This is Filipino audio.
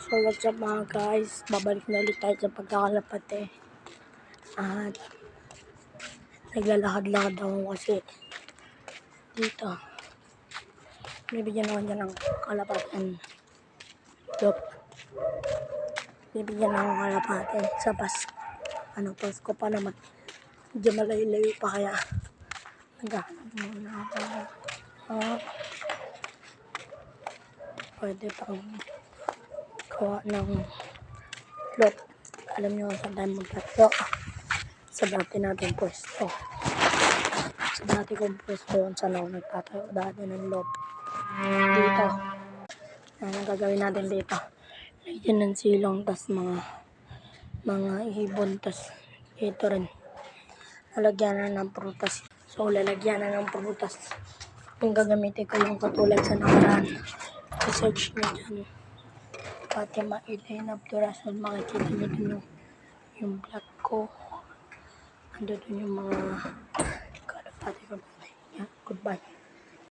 So what's up mga guys, babalik na ulit tayo sa pagkakalapate. At naglalakad-lakad ako kasi dito bibigyan ako dyan ng kalapatan. Look, bibigyan ako ng kalapate sa Pasko pa naman, medyo malayo-layo pa, kaya naghahanap muna ako. Pwede pang gawa ng lot. Alam nyo saan tayo magpatlo? Sa dati natin pwesto. Sa dati kong pwesto yun, saan ako nagtatayo dati ng lot. Dito. Ang gagawin natin dito, lagyan ng silong, tas mga ibon, tas ito rin. Lalagyan na ng prutas. So, lalagyan na ng prutas. Kung gagamitin ko yung katulad sa nakaraan, i-search nyo dyan. Fatima Elaine Abdurrahman, makikita nyo dun yung vlog ko. Ando dun yung mga